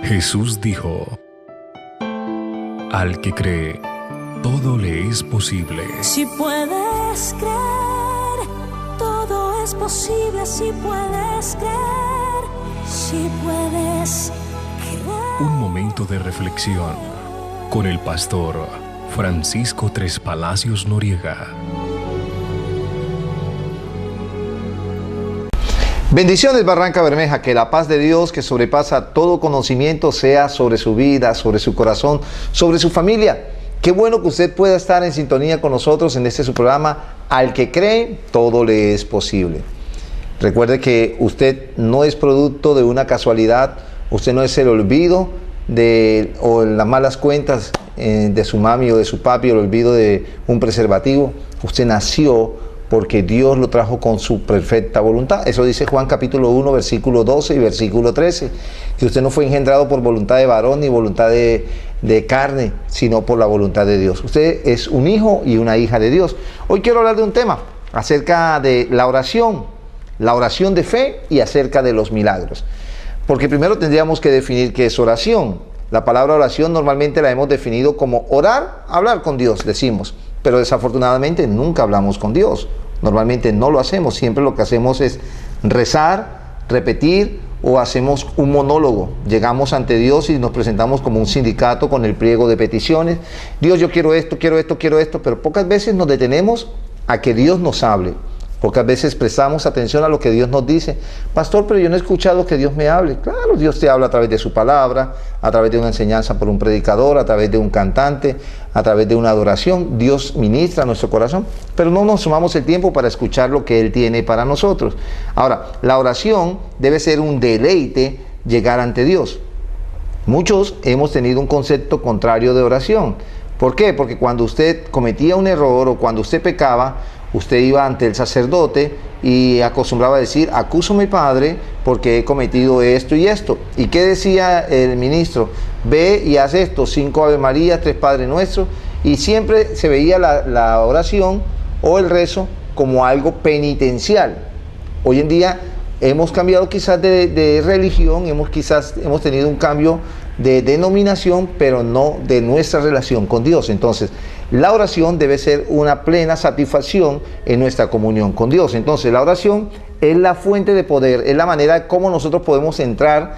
Jesús dijo: al que cree, todo le es posible. Si puedes creer, todo es posible. Si puedes creer, si puedes creer. Un momento de reflexión con el pastor Francisco Tres Palacios Noriega. Bendiciones, Barranca Bermeja, que la paz de Dios, que sobrepasa todo conocimiento, sea sobre su vida, sobre su corazón, sobre su familia. Qué bueno que usted pueda estar en sintonía con nosotros en este su programa, Al que cree, todo le es posible. Recuerde que usted no es producto de una casualidad, usted no es el olvido o las malas cuentas de su mami o de su papi, o el olvido de un preservativo. Usted nació porque Dios lo trajo con su perfecta voluntad. Eso dice Juan capítulo 1, versículo 12 y versículo 13. Que usted no fue engendrado por voluntad de varón ni voluntad de carne, sino por la voluntad de Dios. Usted es un hijo y una hija de Dios. Hoy quiero hablar de un tema acerca de la oración de fe y acerca de los milagros. Porque primero tendríamos que definir qué es oración. La palabra oración normalmente la hemos definido como orar, hablar con Dios, decimos. Pero desafortunadamente nunca hablamos con Dios. Normalmente no lo hacemos. Siempre lo que hacemos es rezar, repetir o hacemos un monólogo. Llegamos ante Dios y nos presentamos como un sindicato con el pliego de peticiones. Dios, yo quiero esto, pero pocas veces nos detenemos a que Dios nos hable. Pocas veces prestamos atención a lo que Dios nos dice. Pastor, pero yo no he escuchado que Dios me hable. Claro, Dios te habla a través de su palabra, a través de una enseñanza por un predicador, a través de un cantante, a través de una adoración. Dios ministra nuestro corazón, pero no nos tomamos el tiempo para escuchar lo que Él tiene para nosotros. Ahora, la oración debe ser un deleite llegar ante Dios. Muchos hemos tenido un concepto contrario de oración. ¿Por qué? Porque cuando usted cometía un error o cuando usted pecaba, usted iba ante el sacerdote y acostumbraba a decir: acúsame, Padre, porque he cometido esto y esto. ¿Y qué decía el ministro? Ve y haz esto: 5 Ave María, 3 Padre Nuestro. Y siempre se veía la oración o el rezo como algo penitencial. Hoy en día hemos cambiado quizás de religión, hemos tenido un cambio de denominación, pero no de nuestra relación con Dios. Entonces, la oración debe ser una plena satisfacción en nuestra comunión con Dios. Entonces, la oración es la fuente de poder, es la manera como nosotros podemos entrar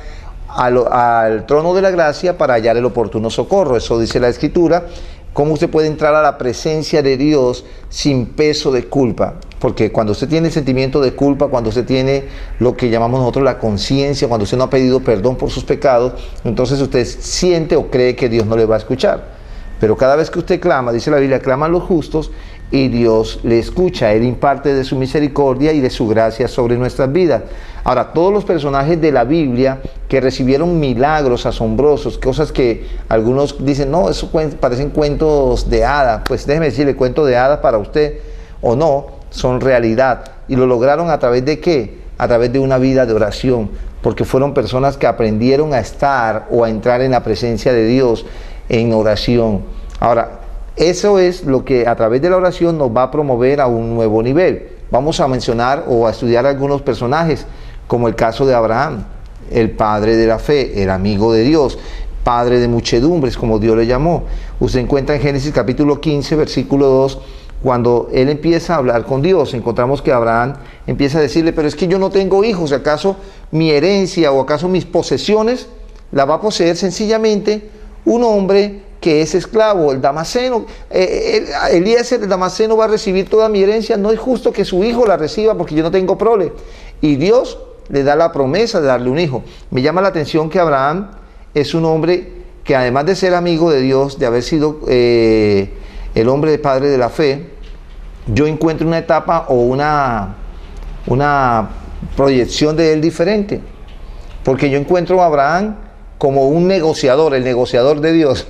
al trono de la gracia para hallar el oportuno socorro. Eso dice la Escritura. Cómo usted puede entrar a la presencia de Dios sin peso de culpa. Porque cuando usted tiene sentimiento de culpa, cuando usted tiene lo que llamamos nosotros la conciencia, cuando usted no ha pedido perdón por sus pecados, entonces usted siente o cree que Dios no le va a escuchar. Pero cada vez que usted clama, dice la Biblia, claman los justos y Dios le escucha. Él imparte de su misericordia y de su gracia sobre nuestras vidas. Ahora, todos los personajes de la Biblia que recibieron milagros asombrosos, cosas que algunos dicen: no, eso parecen cuentos de hadas. Pues déjeme decirle, cuento de hadas para usted o no, son realidad. ¿Y lo lograron a través de qué? A través de una vida de oración, porque fueron personas que aprendieron a estar o a entrar en la presencia de Dios en oración. Ahora, eso es lo que a través de la oración nos va a promover a un nuevo nivel. Vamos a mencionar o a estudiar algunos personajes, como el caso de Abraham, el padre de la fe, el amigo de Dios, padre de muchedumbres, como Dios le llamó. Usted encuentra en Génesis capítulo 15, versículo 2, cuando él empieza a hablar con Dios, encontramos que Abraham empieza a decirle: pero es que yo no tengo hijos, ¿acaso mi herencia o acaso mis posesiones la va a poseer sencillamente un hombre que es esclavo, el Damaseno? Eliezer, el Damaseno, va a recibir toda mi herencia. No es justo que su hijo la reciba porque yo no tengo prole. Y Dios le da la promesa de darle un hijo. Me llama la atención que Abraham es un hombre que, además de ser amigo de Dios, de haber sido el hombre de padre de la fe, yo encuentro una etapa o una proyección de él diferente. Porque yo encuentro a Abraham como un negociador, el negociador de Dios.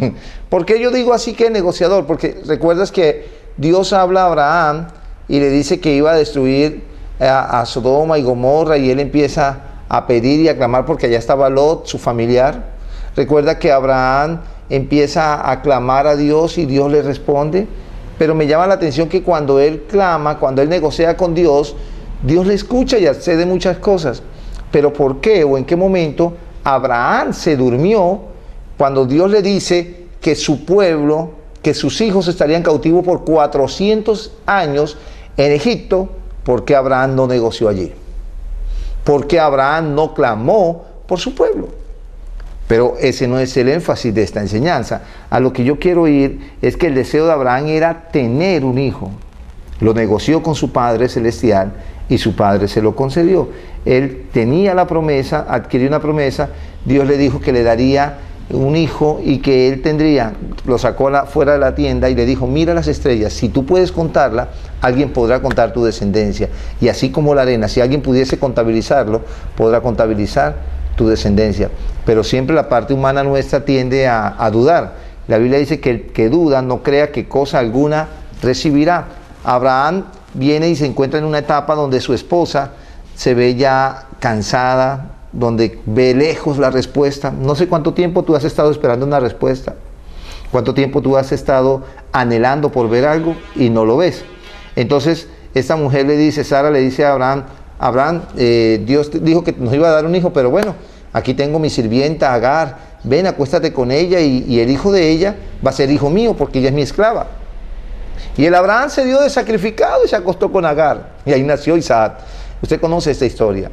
¿Por qué yo digo así que el negociador? Porque recuerdas que Dios habla a Abraham y le dice que iba a destruir a Sodoma y Gomorra, y él empieza a pedir y a clamar porque allá estaba Lot, su familiar. Recuerda que Abraham empieza a clamar a Dios y Dios le responde. Pero me llama la atención que cuando él clama, cuando él negocia con Dios, Dios le escucha y accede muchas cosas. Pero ¿por qué o en qué momento Abraham se durmió cuando Dios le dice que su pueblo, que sus hijos estarían cautivos por 400 años en Egipto. ¿Por qué Abraham no negoció allí? ¿Por qué Abraham no clamó por su pueblo? Pero ese no es el énfasis de esta enseñanza. A lo que yo quiero ir es que el deseo de Abraham era tener un hijo. Lo negoció con su Padre Celestial y su Padre se lo concedió. Él tenía la promesa, adquirió una promesa, Dios le dijo que le daría un hijo y que él tendría, lo sacó fuera de la tienda y le dijo, mira las estrellas, si tú puedes contarla, alguien podrá contar tu descendencia. Y así como la arena, si alguien pudiese contabilizarlo, podrá contabilizar tu descendencia. Pero siempre la parte humana nuestra tiende a dudar. La Biblia dice que el que duda no crea que cosa alguna recibirá. Abraham viene y se encuentra en una etapa donde su esposa se ve ya cansada, donde ve lejos la respuesta. No sé cuánto tiempo tú has estado esperando una respuesta, cuánto tiempo tú has estado anhelando por ver algo y no lo ves. Entonces esta mujer le dice, Sara le dice a Abraham, Abraham, Dios dijo que nos iba a dar un hijo, pero bueno, aquí tengo mi sirvienta Agar, ven, acuéstate con ella y el hijo de ella va a ser hijo mío porque ella es mi esclava. Y el Abraham se dio de sacrificado y se acostó con Agar y ahí nació Isaac. Usted conoce esta historia.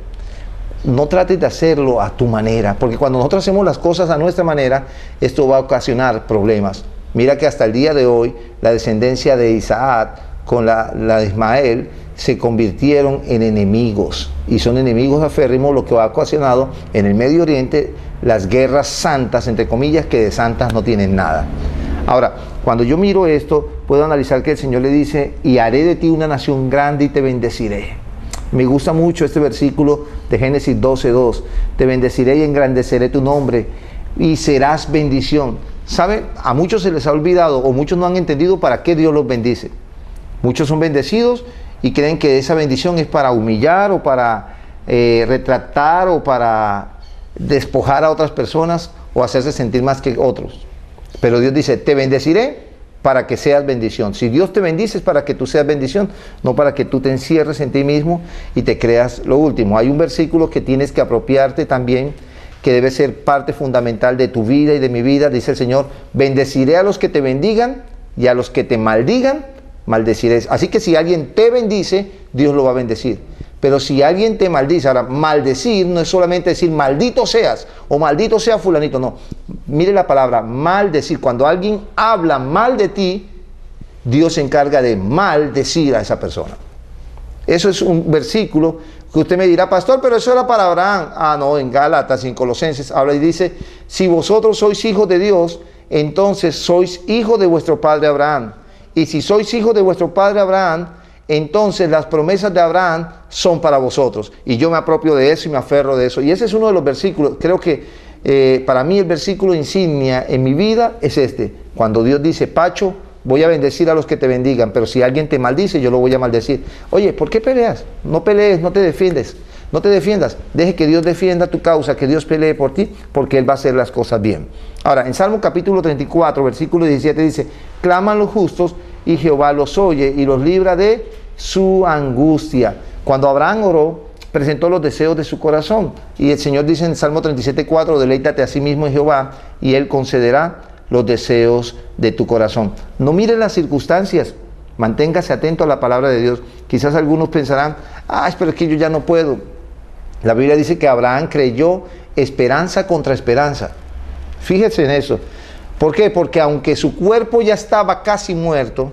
No trates de hacerlo a tu manera, porque cuando nosotros hacemos las cosas a nuestra manera, esto va a ocasionar problemas. Mira que hasta el día de hoy, la descendencia de Isaac con la de Ismael se convirtieron en enemigos, y son enemigos aférrimos, lo que ha ocasionado en el Medio Oriente las guerras santas, entre comillas, que de santas no tienen nada. Ahora, cuando yo miro esto, puedo analizar que el Señor le dice, y haré de ti una nación grande y te bendeciré. Me gusta mucho este versículo de Génesis 12:2. Te bendeciré y engrandeceré tu nombre y serás bendición. ¿Sabe? A muchos se les ha olvidado o muchos no han entendido para qué Dios los bendice. Muchos son bendecidos y creen que esa bendición es para humillar o para retratar o para despojar a otras personas o hacerse sentir más que otros. Pero Dios dice, te bendeciré para que seas bendición. Si Dios te bendice es para que tú seas bendición, no para que tú te encierres en ti mismo y te creas lo último. Hay un versículo que tienes que apropiarte también, que debe ser parte fundamental de tu vida y de mi vida. Dice el Señor, bendeciré a los que te bendigan y a los que te maldigan, maldeciré. Así que si alguien te bendice, Dios lo va a bendecir. Pero si alguien te maldice, ahora maldecir no es solamente decir maldito seas o maldito sea fulanito, no. Mire la palabra maldecir. Cuando alguien habla mal de ti, Dios se encarga de maldecir a esa persona. Eso es un versículo que usted me dirá, pastor, pero eso era para Abraham. Ah, no, en Gálatas y en Colosenses habla y dice, si vosotros sois hijos de Dios, entonces sois hijos de vuestro padre Abraham. Y si sois hijos de vuestro padre Abraham, entonces las promesas de Abraham son para vosotros. Y yo me apropio de eso y me aferro de eso. Y ese es uno de los versículos, creo que para mí el versículo insignia en mi vida es este. Cuando Dios dice, Pacho, voy a bendecir a los que te bendigan, pero si alguien te maldice, yo lo voy a maldecir. Oye, ¿por qué peleas? No pelees, no te defiendes. No te defiendas. Deje que Dios defienda tu causa, que Dios pelee por ti, porque Él va a hacer las cosas bien. Ahora, en Salmo capítulo 34, versículo 17 dice, claman los justos y Jehová los oye y los libra de su angustia. Cuando Abraham oró, presentó los deseos de su corazón. Y el Señor dice en Salmo 37:4, deleítate a sí mismo en Jehová y Él concederá los deseos de tu corazón. No mire las circunstancias, manténgase atento a la palabra de Dios. Quizás algunos pensarán, pero es que yo ya no puedo. La Biblia dice que Abraham creyó esperanza contra esperanza. Fíjese en eso. ¿Por qué? Porque aunque su cuerpo ya estaba casi muerto,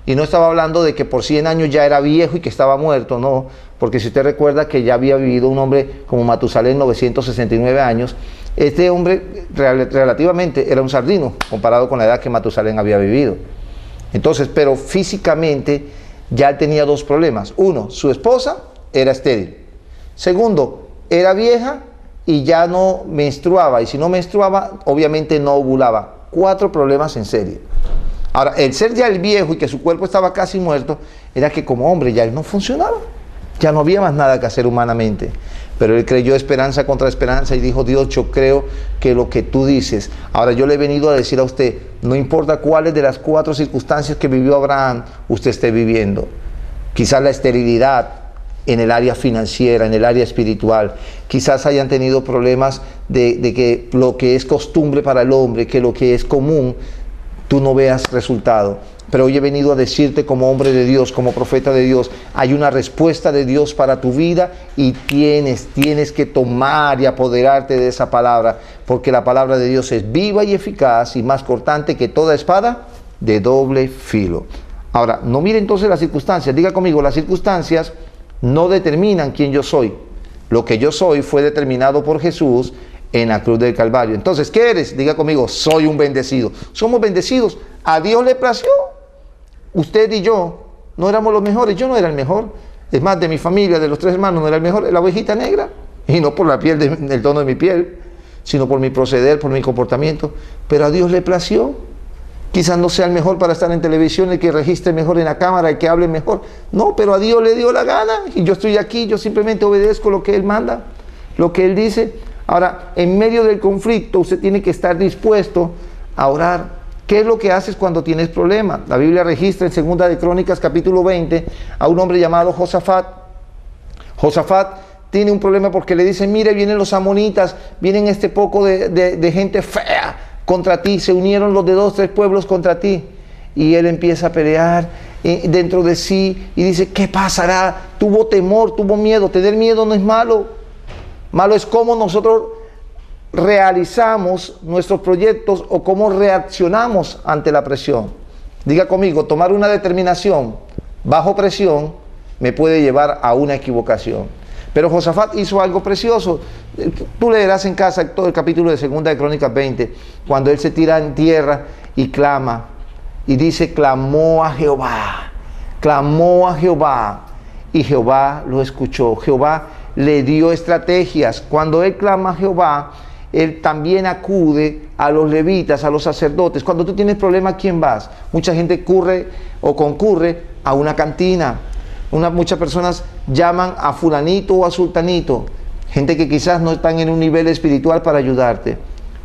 y no estaba hablando de que por 100 años ya era viejo y que estaba muerto, no, porque si usted recuerda que ya había vivido un hombre como Matusalén 969 años, este hombre relativamente era un sardino comparado con la edad que Matusalén había vivido. Entonces, pero físicamente ya él tenía dos problemas. Uno, su esposa era estéril. Segundo, era vieja y ya no menstruaba, y si no menstruaba, obviamente no ovulaba. 4 problemas en serie. Ahora, el ser ya el viejo y que su cuerpo estaba casi muerto, era que como hombre ya él no funcionaba. Ya no había más nada que hacer humanamente. Pero él creyó esperanza contra esperanza y dijo, Dios, yo creo que lo que tú dices. Ahora, yo le he venido a decir a usted, no importa cuáles de las 4 circunstancias que vivió Abraham usted esté viviendo. Quizás la esterilidad en el área financiera, en el área espiritual. Quizás hayan tenido problemas de que lo que es costumbre para el hombre, que lo que es común, tú no veas resultado. Pero hoy he venido a decirte como hombre de Dios, como profeta de Dios, hay una respuesta de Dios para tu vida y tienes que tomar y apoderarte de esa palabra, porque la palabra de Dios es viva y eficaz y más cortante que toda espada de doble filo. Ahora, no mire entonces las circunstancias, diga conmigo, las circunstancias no determinan quién yo soy. Lo que yo soy fue determinado por Jesús en la cruz del Calvario. Entonces, ¿qué eres? Diga conmigo, soy un bendecido. Somos bendecidos. A Dios le plació. Usted y yo no éramos los mejores. Yo no era el mejor. Es más, de mi familia, de los 3 hermanos, no era el mejor. La ovejita negra. Y no por la piel, el tono de mi piel, sino por mi proceder, por mi comportamiento. Pero a Dios le plació. Quizás no sea el mejor para estar en televisión, el que registre mejor en la cámara, el que hable mejor. No, pero a Dios le dio la gana. Y yo estoy aquí, yo simplemente obedezco lo que Él manda, lo que Él dice. Ahora, en medio del conflicto, usted tiene que estar dispuesto a orar. ¿Qué es lo que haces cuando tienes problemas? La Biblia registra en 2 de Crónicas, capítulo 20, a un hombre llamado Josafat. Josafat tiene un problema porque le dicen, mire, vienen los amonitas, vienen este poco de gente fea contra ti, se unieron los de 2, 3 pueblos contra ti. Y él empieza a pelear dentro de sí y dice, ¿qué pasará? Tuvo temor, tuvo miedo. Tener miedo no es malo. Malo es cómo nosotros realizamos nuestros proyectos o cómo reaccionamos ante la presión. Diga conmigo, tomar una determinación bajo presión me puede llevar a una equivocación. Pero Josafat hizo algo precioso. Tú leerás en casa todo el capítulo de 2 de Crónicas 20, cuando él se tira en tierra y clama. Y dice, clamó a Jehová, y Jehová lo escuchó. Jehová le dio estrategias. Cuando él clama a Jehová, él también acude a los levitas, a los sacerdotes. Cuando tú tienes problemas, ¿a quién vas? Mucha gente concurre a una cantina. Muchas personas llaman a fulanito o a sultanito, gente que quizás no están en un nivel espiritual para ayudarte.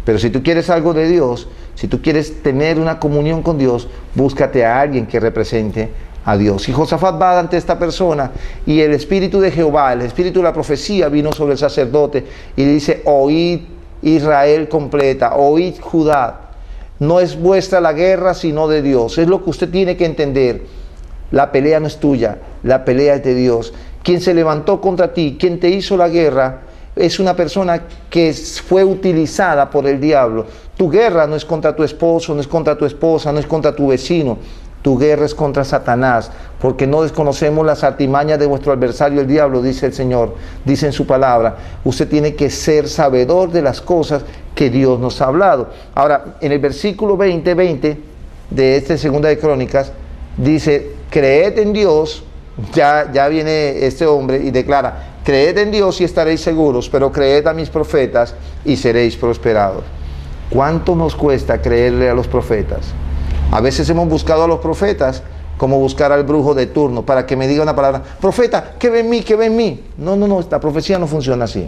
Pero si tú quieres algo de Dios, si tú quieres tener una comunión con Dios, búscate a alguien que represente a Dios. Y Josafat va ante esta persona y el espíritu de Jehová, el espíritu de la profecía vino sobre el sacerdote y le dice, oíd Israel completa, oíd Judá, no es vuestra la guerra sino de Dios. Es lo que usted tiene que entender. La pelea no es tuya, la pelea es de Dios. Quien se levantó contra ti, quien te hizo la guerra, es una persona que fue utilizada por el diablo. Tu guerra no es contra tu esposo, no es contra tu esposa, no es contra tu vecino. Tu guerra es contra Satanás, porque no desconocemos las artimañas de vuestro adversario el diablo, dice el Señor, dice en su palabra. Usted tiene que ser sabedor de las cosas que Dios nos ha hablado. Ahora, en el versículo 20 de este 2 de Crónicas, dice, creed en Dios. Ya viene este hombre y declara, creed en Dios y estaréis seguros, pero creed a mis profetas y seréis prosperados. ¿Cuánto nos cuesta creerle a los profetas? A veces hemos buscado a los profetas como buscar al brujo de turno para que me diga una palabra, profeta, ¿qué ve en mí? ¿Qué ve en mí? No, esta profecía no funciona así.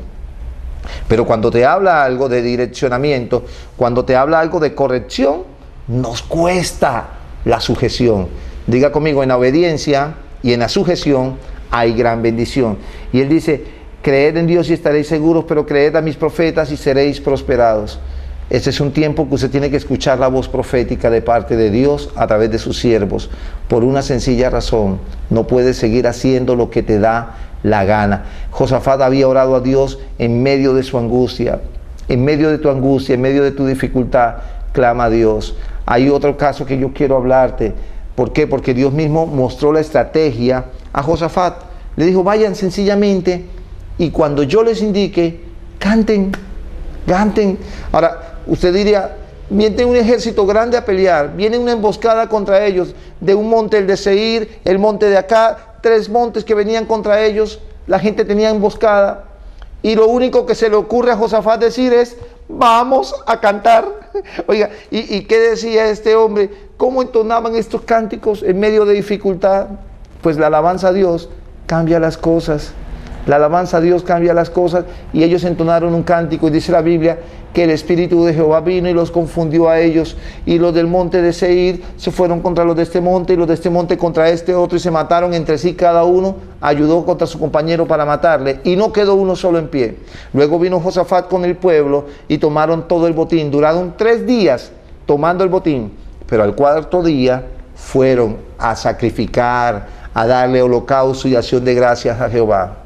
Pero cuando te habla algo de direccionamiento, cuando te habla algo de corrección, nos cuesta la sujeción. Diga conmigo, en la obediencia y en la sujeción hay gran bendición. Y él dice, creed en Dios y estaréis seguros, pero creed a mis profetas y seréis prosperados. Este es un tiempo que usted tiene que escuchar la voz profética de parte de Dios a través de sus siervos, por una sencilla razón: no puedes seguir haciendo lo que te da la gana. Josafat había orado a Dios en medio de su angustia. En medio de tu angustia, en medio de tu dificultad, clama a Dios. Hay otro caso que yo quiero hablarte. ¿Por qué? Porque Dios mismo mostró la estrategia a Josafat. Le dijo, vayan sencillamente y cuando yo les indique, canten. Ahora, usted diría, viene un ejército grande a pelear, viene una emboscada contra ellos, de un monte, el de Seir, el monte de acá, 3 montes que venían contra ellos, la gente tenía emboscada, y lo único que se le ocurre a Josafat decir es, vamos a cantar. Oiga, ¿y qué decía este hombre? ¿Cómo entonaban estos cánticos en medio de dificultad? Pues la alabanza a Dios cambia las cosas. La alabanza a Dios cambia las cosas y ellos entonaron un cántico y dice la Biblia que el Espíritu de Jehová vino y los confundió a ellos, y los del monte de Seir se fueron contra los de este monte y los de este monte contra este otro, y se mataron entre sí, cada uno ayudó contra su compañero para matarle, y no quedó uno solo en pie. Luego vino Josafat con el pueblo y tomaron todo el botín. Duraron 3 días tomando el botín, pero al 4.º día fueron a sacrificar, a darle holocausto y acción de gracias a Jehová.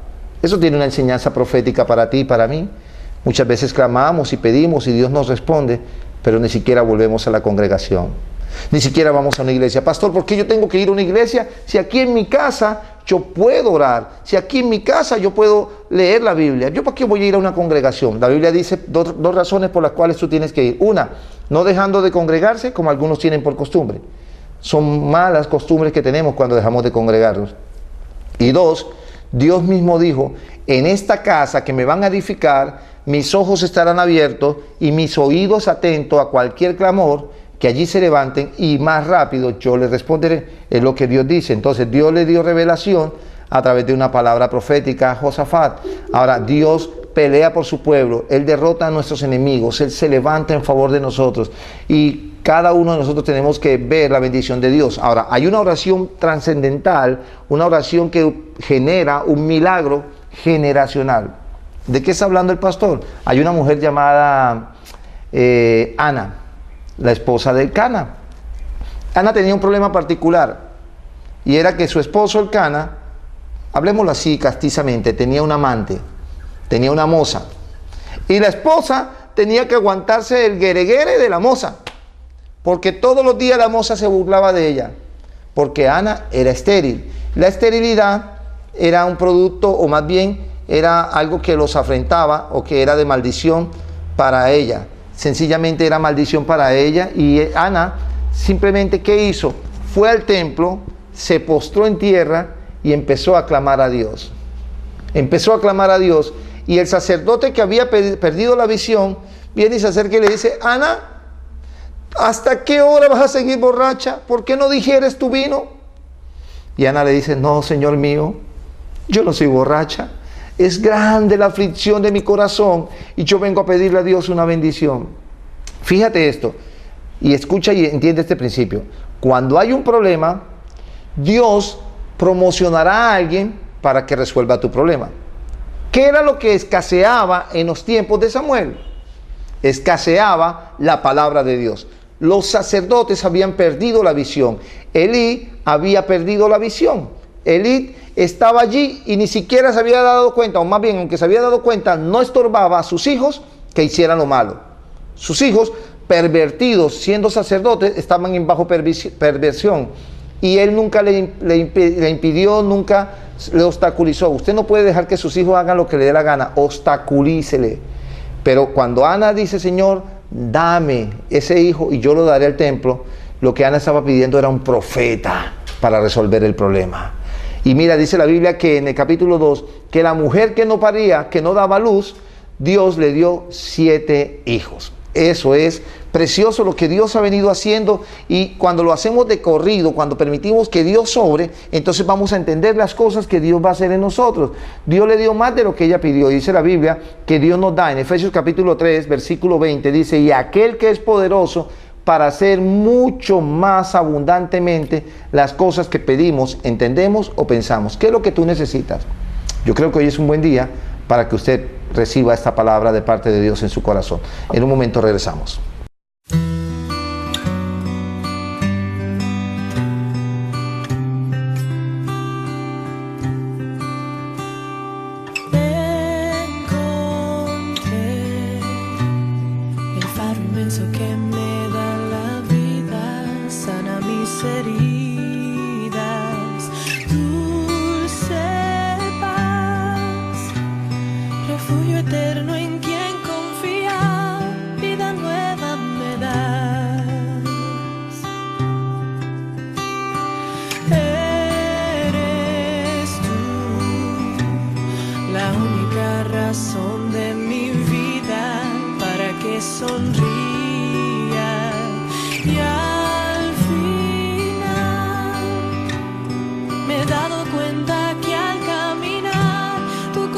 Eso tiene una enseñanza profética para ti y para mí. Muchas veces clamamos y pedimos y Dios nos responde, pero ni siquiera volvemos a la congregación. Ni siquiera vamos a una iglesia. Pastor, ¿por qué yo tengo que ir a una iglesia si aquí en mi casa yo puedo orar? Si aquí en mi casa yo puedo leer la Biblia. ¿Yo para qué voy a ir a una congregación? La Biblia dice dos razones por las cuales tú tienes que ir. Una, no dejando de congregarse como algunos tienen por costumbre. Son malas costumbres que tenemos cuando dejamos de congregarnos. Y 2, Dios mismo dijo, en esta casa que me van a edificar, mis ojos estarán abiertos y mis oídos atentos a cualquier clamor que allí se levanten, y más rápido yo les responderé. Es lo que Dios dice. Entonces Dios le dio revelación a través de una palabra profética a Josafat. Ahora Dios pelea por su pueblo, Él derrota a nuestros enemigos, Él se levanta en favor de nosotros, y cada uno de nosotros tenemos que ver la bendición de Dios. Ahora, hay una oración trascendental, una oración que genera un milagro generacional. ¿De qué está hablando el pastor? Hay una mujer llamada Ana, la esposa de Elcana. Ana tenía un problema particular, y era que su esposo Elcana, hablemoslo así castizamente, tenía un amante, tenía una moza, y la esposa tenía que aguantarse el guereguere de la moza, porque todos los días la moza se burlaba de ella, porque Ana era estéril. La esterilidad era un producto, o más bien era algo que los afrentaba, o que era de maldición para ella. Sencillamente era maldición para ella. Y Ana simplemente, ¿qué hizo? Fue al templo, se postró en tierra y empezó a clamar a Dios. Empezó a clamar a Dios, y el sacerdote que había perdido la visión viene y se acerca y le dice: Ana, ¿hasta qué hora vas a seguir borracha? ¿Por qué no digieres tu vino? Y Ana le dice: no, Señor mío, yo no soy borracha. Es grande la aflicción de mi corazón y yo vengo a pedirle a Dios una bendición. Fíjate esto, y escucha y entiende este principio. Cuando hay un problema, Dios promocionará a alguien para que resuelva tu problema. ¿Qué era lo que escaseaba en los tiempos de Samuel? Escaseaba la palabra de Dios. Los sacerdotes habían perdido la visión. Elí había perdido la visión. Elí estaba allí y ni siquiera se había dado cuenta, o más bien, aunque se había dado cuenta, no estorbaba a sus hijos que hicieran lo malo. Sus hijos, pervertidos, siendo sacerdotes, estaban en bajo perversión. Y él nunca le impidió, nunca le obstaculizó. Usted no puede dejar que sus hijos hagan lo que le dé la gana, obstaculícele. Pero cuando Ana dice: Señor, dame ese hijo y yo lo daré al templo, lo que Ana estaba pidiendo era un profeta para resolver el problema. Y mira, dice la Biblia que en el capítulo 2, que la mujer que no paría, que no daba luz, Dios le dio 7 hijos. Eso es precioso lo que Dios ha venido haciendo, y cuando lo hacemos de corrido, cuando permitimos que Dios sobre, entonces vamos a entender las cosas que Dios va a hacer en nosotros. Dios le dio más de lo que ella pidió. Dice la Biblia que Dios nos da en Efesios capítulo 3, versículo 20, dice: y aquel que es poderoso para hacer mucho más abundantemente las cosas que pedimos, entendemos o pensamos. ¿Qué es lo que tú necesitas? Yo creo que hoy es un buen día para que usted reciba esta palabra de parte de Dios en su corazón. En un momento regresamos. Tu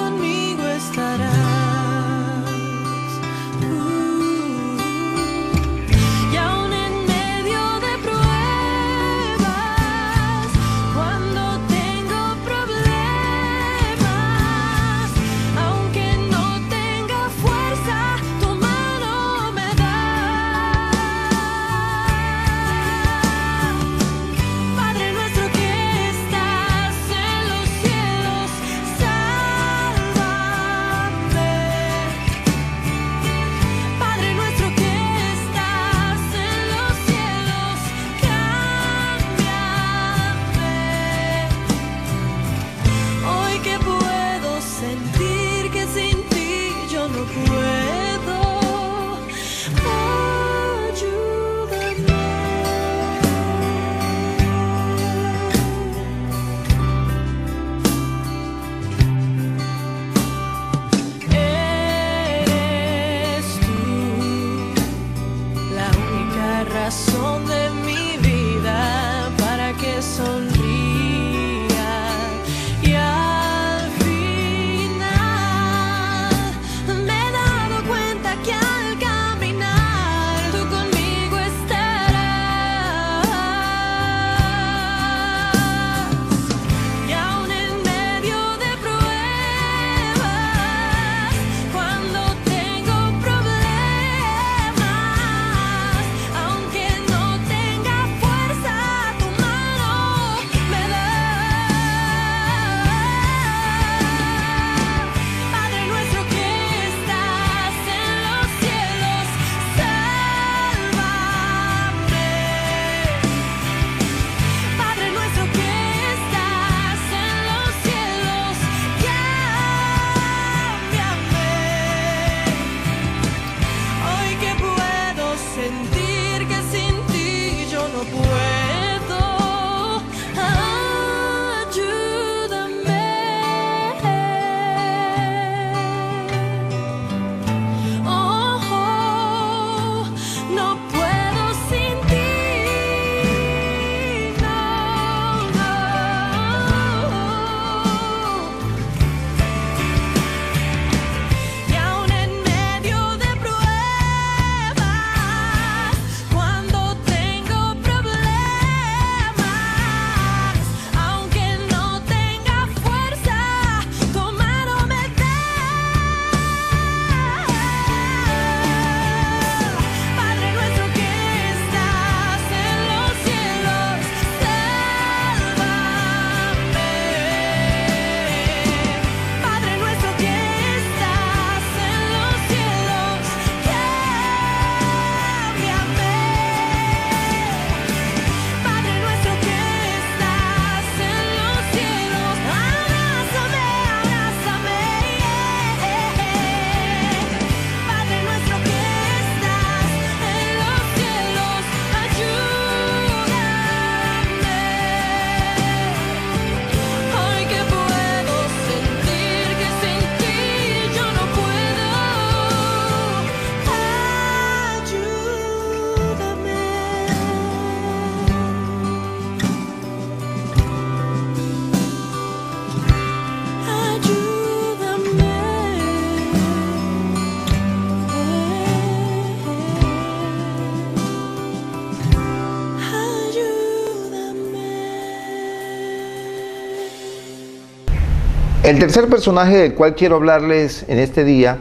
El tercer personaje del cual quiero hablarles en este día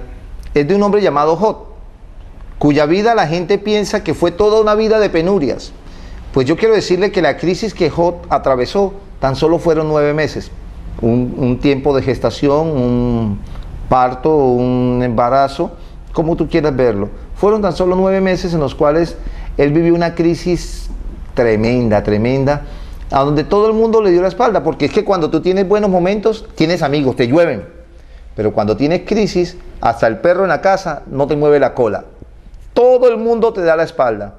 es de un hombre llamado Job, cuya vida la gente piensa que fue toda una vida de penurias. Pues yo quiero decirle que la crisis que Job atravesó tan solo fueron 9 meses. Un tiempo de gestación, un parto, un embarazo, como tú quieras verlo. Fueron tan solo 9 meses en los cuales él vivió una crisis tremenda, a donde todo el mundo le dio la espalda, porque es que cuando tú tienes buenos momentos, tienes amigos, te llueven. Pero cuando tienes crisis, hasta el perro en la casa no te mueve la cola. Todo el mundo te da la espalda.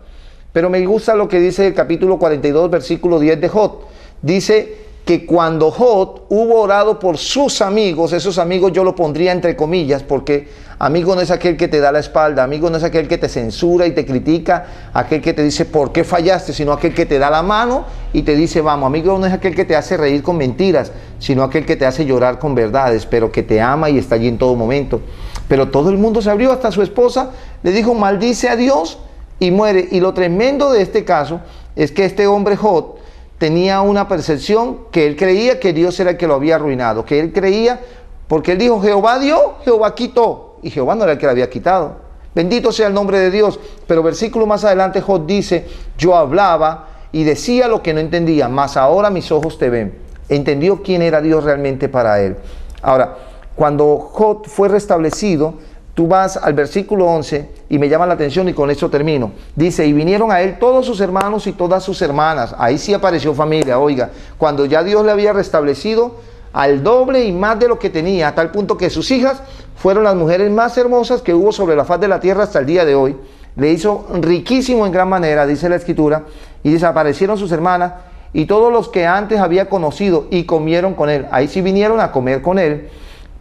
Pero me gusta lo que dice el capítulo 42, versículo 10 de Job. Dice que cuando Job hubo orado por sus amigos, esos amigos yo lo pondría entre comillas, porque amigo no es aquel que te da la espalda, amigo no es aquel que te censura y te critica, aquel que te dice por qué fallaste, sino aquel que te da la mano y te dice vamos. Amigo no es aquel que te hace reír con mentiras, sino aquel que te hace llorar con verdades, pero que te ama y está allí en todo momento. Pero todo el mundo se abrió, hasta su esposa le dijo maldice a Dios y muere. Y lo tremendo de este caso es que este hombre Job tenía una percepción que él creía que Dios era el que lo había arruinado, que él creía, porque él dijo Jehová dio, Jehová quitó, y Jehová no era el que lo había quitado. Bendito sea el nombre de Dios. Pero versículo más adelante Job dice, yo hablaba y decía lo que no entendía, mas ahora mis ojos te ven. Entendió quién era Dios realmente para él. Ahora, cuando Job fue restablecido, tú vas al versículo 11 y me llama la atención y con esto termino. Dice, y vinieron a él todos sus hermanos y todas sus hermanas. Ahí sí apareció familia, oiga. Cuando ya Dios le había restablecido al doble y más de lo que tenía, a tal punto que sus hijas fueron las mujeres más hermosas que hubo sobre la faz de la tierra hasta el día de hoy. Le hizo riquísimo en gran manera, dice la Escritura, y desaparecieron sus hermanas y todos los que antes había conocido y comieron con él. Ahí sí vinieron a comer con él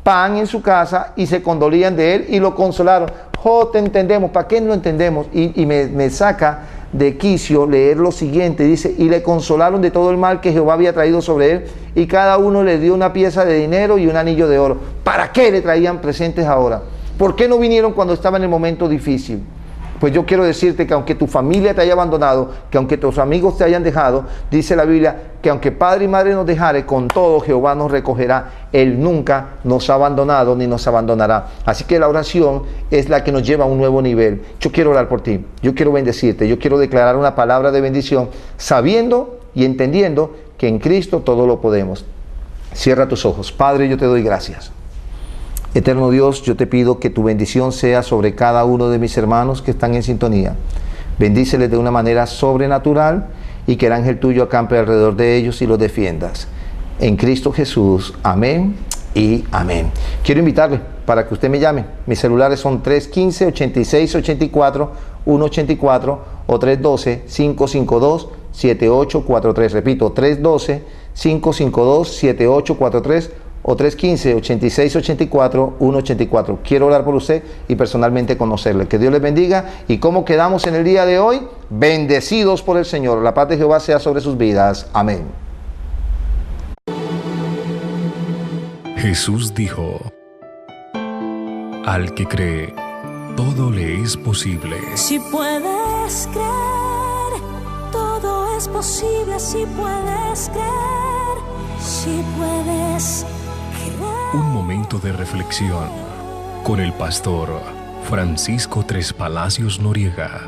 pan en su casa y se condolían de él y lo consolaron. Job, te entendemos, ¿para qué no entendemos? Y me saca de quicio leer lo siguiente, dice, y le consolaron de todo el mal que Jehová había traído sobre él, y cada uno le dio una pieza de dinero y un anillo de oro. ¿Para qué le traían presentes ahora? ¿Por qué no vinieron cuando estaba en el momento difícil? Pues yo quiero decirte que aunque tu familia te haya abandonado, que aunque tus amigos te hayan dejado, dice la Biblia, que aunque padre y madre nos dejare, con todo Jehová nos recogerá. Él nunca nos ha abandonado ni nos abandonará. Así que la oración es la que nos lleva a un nuevo nivel. Yo quiero orar por ti, yo quiero bendecirte, yo quiero declarar una palabra de bendición, sabiendo y entendiendo que en Cristo todo lo podemos. Cierra tus ojos. Padre, yo te doy gracias. Eterno Dios, yo te pido que tu bendición sea sobre cada uno de mis hermanos que están en sintonía. Bendíceles de una manera sobrenatural y que el ángel tuyo acampe alrededor de ellos y los defiendas. En Cristo Jesús, amén y amén. Quiero invitarle para que usted me llame. Mis celulares son 315-8684, 184 o 312-552-7843. Repito, 312-552-7843 o 315-8684, 184. Quiero orar por usted y personalmente conocerle. Que Dios les bendiga. ¿Y cómo quedamos en el día de hoy? Bendecidos por el Señor. La paz de Jehová sea sobre sus vidas. Amén. Jesús dijo, al que cree, todo le es posible. Si puedes creer, todo es posible. Si puedes creer, si puedes creer. Un momento de reflexión con el pastor Francisco Tres Palacios Noriega.